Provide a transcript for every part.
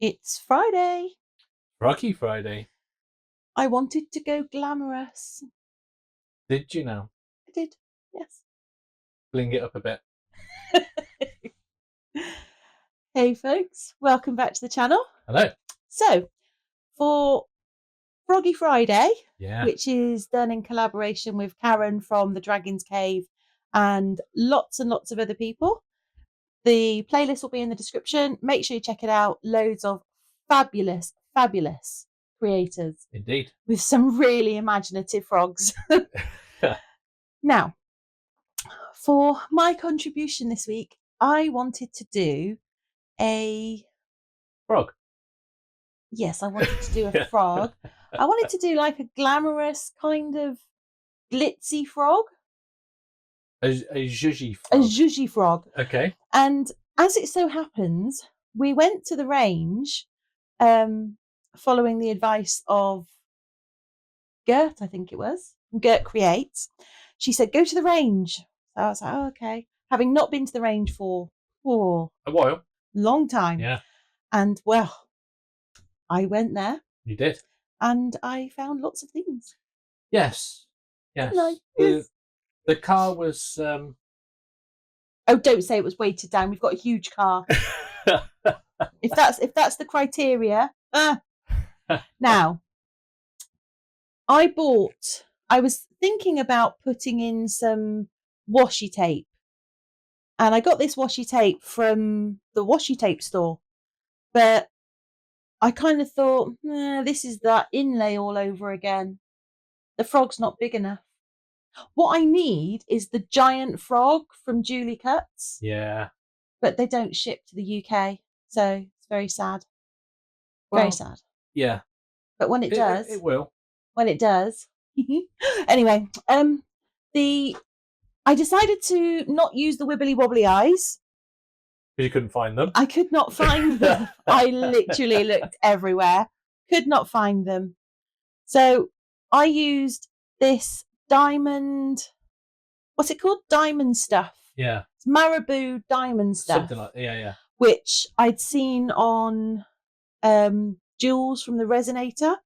It's Friday. Froggy Friday. I wanted to go glamorous. Did you now? I did, yes. Bling it up a bit. Hey folks, welcome back to the channel. Hello. So, for Froggy Friday, which is done in collaboration with Karen from the Dragon's Cave and lots of other people, the playlist will be in the description. Make sure you check it out. Loads of fabulous creators. Indeed. With some really imaginative frogs. Now, for my contribution this week, I wanted to do a frog. Yes, I wanted to do a frog. I wanted to do like a glamorous kind of glitzy frog. A zhuzhy frog. A zhuzhy frog. Okay. And as it so happens, we went to the range following the advice of Gert, I think it was. Gert Creates. She said, go to the range. So I was like, oh, okay. Having not been to the range for a while. Long time. Yeah. And well, I went there. You did. And I found lots of things. Yes. Yes. Yes. The car was Oh, don't say it was weighted down. We've got a huge car. if that's the criteria. Now, I was thinking about putting in some washi tape. And I got this washi tape from the washi tape store. But I kind of thought, this is that inlay all over again. The frog's not big enough. What I need is the giant frog from Julie Cuts. Yeah. But they don't ship to the UK. So it's very sad. Very sad. Yeah. But when it does. It will. When it does. Anyway, I decided to not use the wibbly wobbly eyes. Because you couldn't find them? I could not find them. I literally looked everywhere. Could not find them. So I used this diamond, what's it called? Diamond stuff. Yeah. It's Marabou diamond stuff. Something like that. Yeah. Which I'd seen on Jules from the Resonator.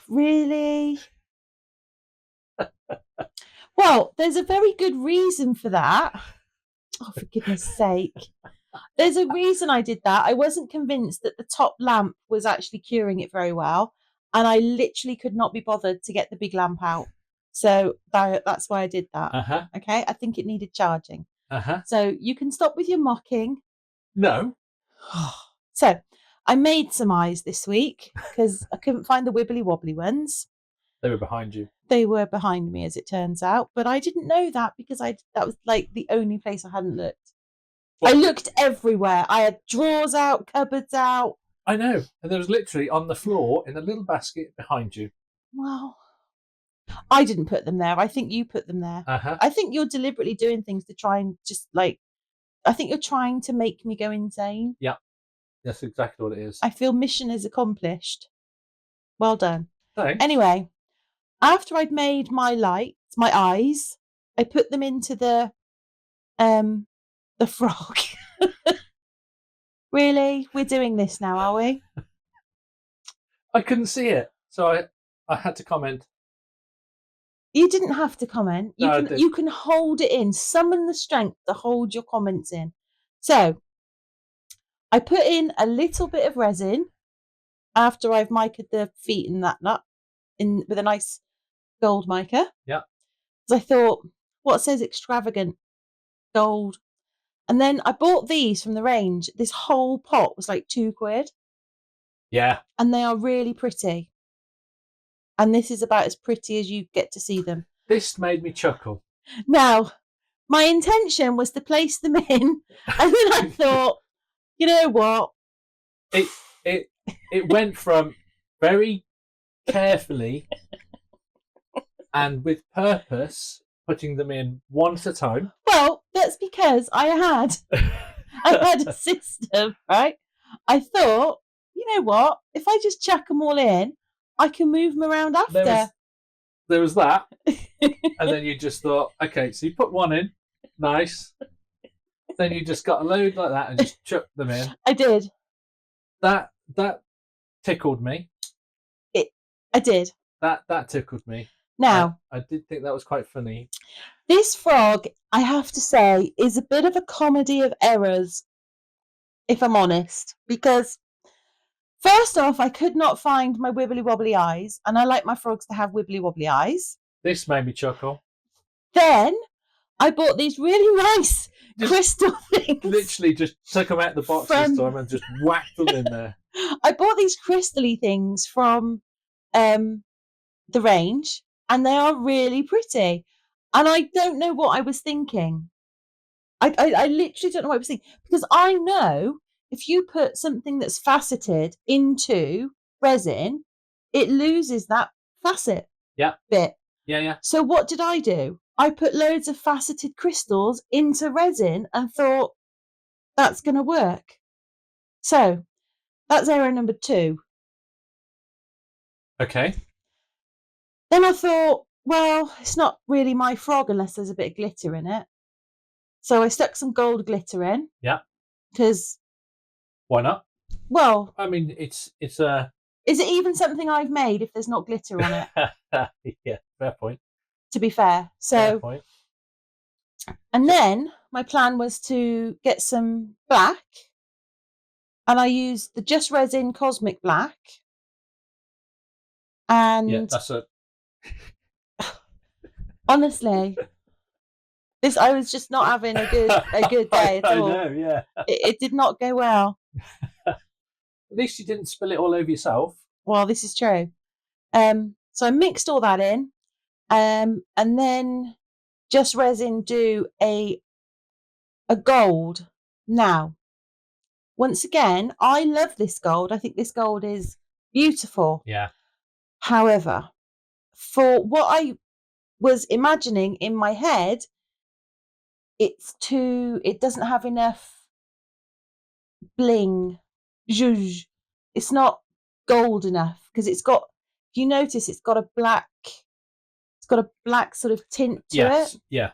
Really? Well, there's a very good reason for that. Oh, for goodness sake. There's a reason I did that. I wasn't convinced that the top lamp was actually curing it very well. And I literally could not be bothered to get the big lamp out. So that's why I did that. Okay? I think it needed charging. So you can stop with your mocking. No. So I made some eyes this week because I couldn't find the wibbly wobbly ones. They were behind you. They were behind me, as it turns out. But I didn't know that because that was like the only place I hadn't looked. Well, I looked everywhere. I had drawers out, cupboards out. I know. And there was literally on the floor in a little basket behind you. Well, I didn't put them there. I think you put them there. I think you're deliberately doing things to try and just I think you're trying to make me go insane. Yeah. That's exactly what it is. I feel mission is accomplished. Well done. Thanks. Anyway, after I'd made my eyes, I put them into the frog. Really? We're doing this now, are we? I couldn't see it, so I had to comment. You didn't have to comment. You can hold it in. Summon the strength to hold your comments in. So I put in a little bit of resin after I've micaed the feet and that nut in with a nice gold mica. Yeah. Because I thought, what says extravagant? Gold. And then I bought these from the range. This whole pot was like £2. Yeah. And they are really pretty. And this is about as pretty as you get to see them. This made me chuckle. Now, my intention was to place them in. And then I thought, you know what? It went from very carefully and with purpose putting them in one at a time. Well, that's because I had a system, right? I thought, you know what? If I just chuck them all in, I can move them around after. There was that. And then you just thought, okay, so you put one in. Nice. Then you just got a load like that and just chucked them in. I did. That tickled me. I did. That tickled me. Now, I did think that was quite funny. This frog, I have to say, is a bit of a comedy of errors, if I'm honest, because first off, I could not find my wibbly wobbly eyes, and I like my frogs to have wibbly wobbly eyes. This made me chuckle. Then I bought these really nice crystal things. Literally just took them out of the box this time and just whacked them in there. I bought these crystally things from the range, and they are really pretty. And I don't know what I was thinking. I literally don't know what I was thinking, because I know if you put something that's faceted into resin, it loses that facet bit. Yeah. So what did I do? I put loads of faceted crystals into resin and thought, that's going to work. So that's error number 2. Okay. Then I thought, well, it's not really my frog unless there's a bit of glitter in it. So I stuck some gold glitter in. Yeah. Because why not? Well, I mean, it's a. Is it even something I've made if there's not glitter on it? Yeah, fair point. To be fair. So, fair point. And then my plan was to get some black, and I used the Just Resin Cosmic Black. And yeah, that's a. Honestly, I was just not having a good day at all. I know, yeah. It did not go well. At least you didn't spill it all over yourself. Well, this is true. So I mixed all that in, and then Just Resin do a gold. Now, once again, I love this gold. I think this gold is beautiful. Yeah. However, for what I was imagining in my head, it doesn't have enough bling, zhuzh. It's not gold enough, because it's got, if you notice, it's got a black sort of tint to it. Yeah.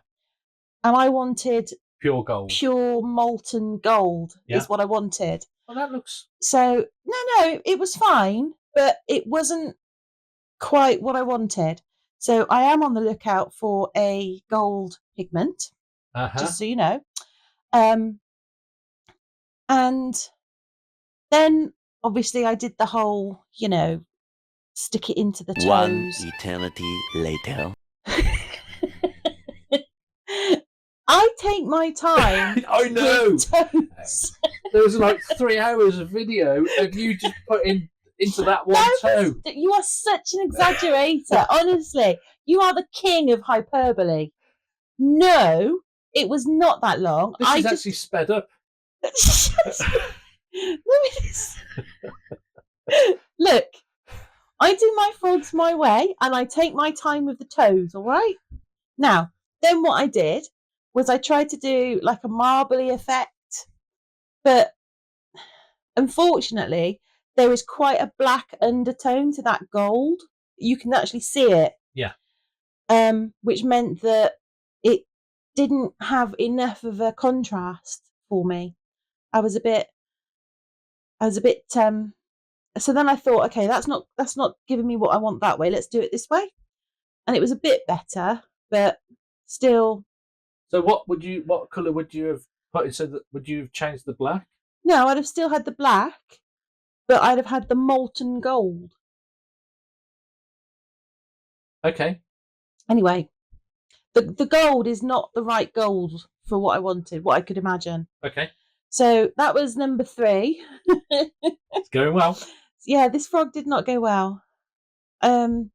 And I wanted pure gold. Pure molten gold is what I wanted. Well, that looks... So, no, it was fine, but it wasn't quite what I wanted. So I am on the lookout for a gold pigment, just so you know. And then, obviously, I did the whole, stick it into the toes. One eternity later. I take my time. I know. With toes. There was like 3 hours of video of you just putting into that one toe. You are such an exaggerator. Honestly, you are the king of hyperbole. No, it was not that long. This is actually sped up. Look, I do my frogs my way, and I take my time with the toes, all right? Now, then what I did was I tried to do like a marbly effect, but unfortunately, there is quite a black undertone to that gold. You can actually see it. Yeah. Which meant that it didn't have enough of a contrast for me. I was a bit so then I thought, okay, that's not giving me what I want that way. Let's do it this way. And it was a bit better, but still. So what colour would you have put? So that would you have changed the black? No, I'd have still had the black, but I'd have had the molten gold. Okay. Anyway, the gold is not the right gold for what I wanted, what I could imagine. Okay. So that was number 3. It's going well. Yeah, this frog did not go well. No,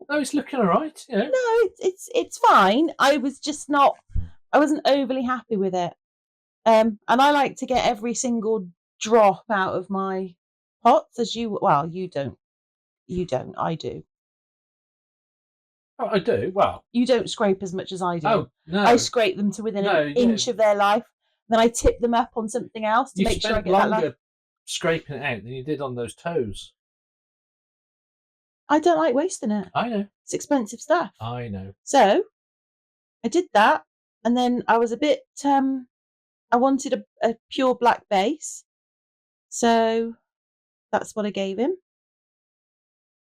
it's looking all right. Yeah. No, it's fine. I wasn't overly happy with it. And I like to get every single drop out of my pots, you don't. You don't. I do. Oh, I do. Well, you don't scrape as much as I do. Oh no! I scrape them to within an inch of their life. Then I tip them up on something else to make sure I get that life. Scraping it out than you did on those toes. I don't like wasting it. I know. It's expensive stuff. I know. So I did that, And then I was a bit, I wanted a pure black base. So that's what I gave him.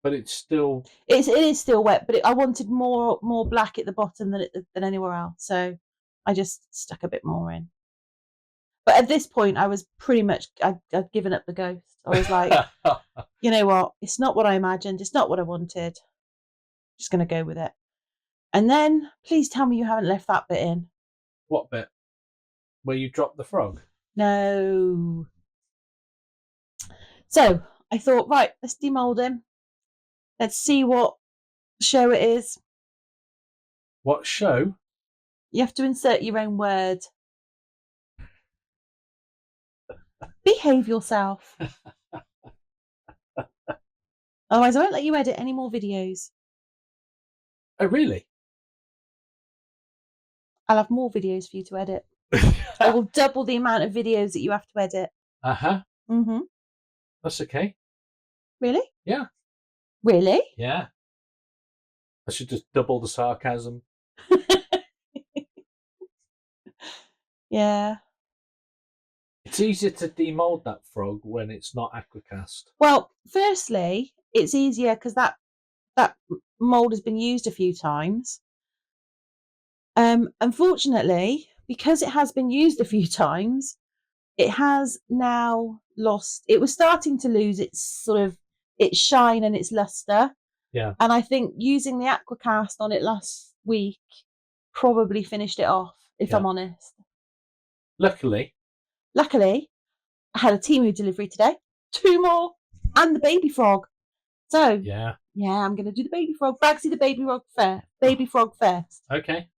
But it's still... It is still wet, but I wanted more black at the bottom than anywhere else. So I just stuck a bit more in. But at this point, I was pretty much, I'd given up the ghost. I was like, you know what? It's not what I imagined. It's not what I wanted. Just going to go with it. And then, please tell me you haven't left that bit in. What bit? Where you dropped the frog? No. So I thought, right, let's demould him. Let's see what show it is. What show? You have to insert your own word. Behave yourself. Otherwise, I won't let you edit any more videos. Oh, really? I'll have more videos for you to edit. I will double the amount of videos that you have to edit. Uh-huh. Mm-hmm. That's okay. Really? Yeah. Really? Yeah. I should just double the sarcasm. Yeah. It's easier to demould that frog when it's not Aquacast. Well, firstly, it's easier because that mould has been used a few times. Unfortunately, because it has been used a few times, it has now lost. It was starting to lose its shine and its luster. Yeah. And I think using the Aquacast on it last week probably finished it off, if I'm honest. Luckily, I had a Temu delivery today. 2 more and the baby frog. So yeah, I'm going to do the baby frog. Bagsy the baby frog first. Okay.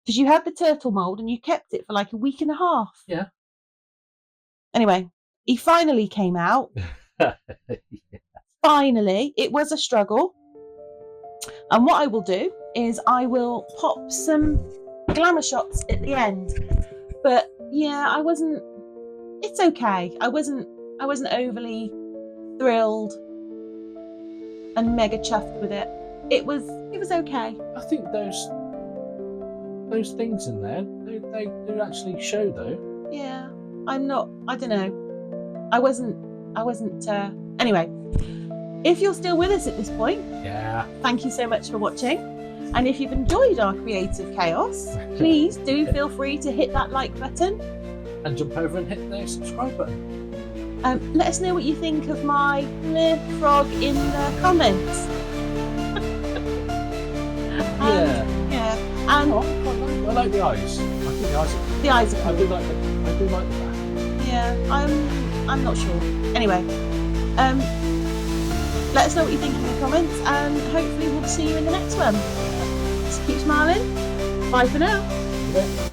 Because you had the turtle mould and you kept it for like a week and a half. Yeah. Anyway, he finally came out. Finally, it was a struggle. And what I will do is I will pop some glamour shots at the end. But yeah, it's okay. I wasn't overly thrilled and mega chuffed with it. It was okay. I think those things in there, they do actually show though. Yeah. I don't know. I wasn't anyway. If you're still with us at this point, thank you so much for watching. And if you've enjoyed our creative chaos, please do feel free to hit that like button. And jump over and hit the subscribe button. Let us know what you think of my frog in the comments. Yeah. And I like the eyes. I think the eyes are... The eyes are cool. I do like the back. Yeah, I'm not sure. Anyway, let us know what you think in the comments, and hopefully we'll see you in the next one. Just keep smiling. Bye for now. Okay.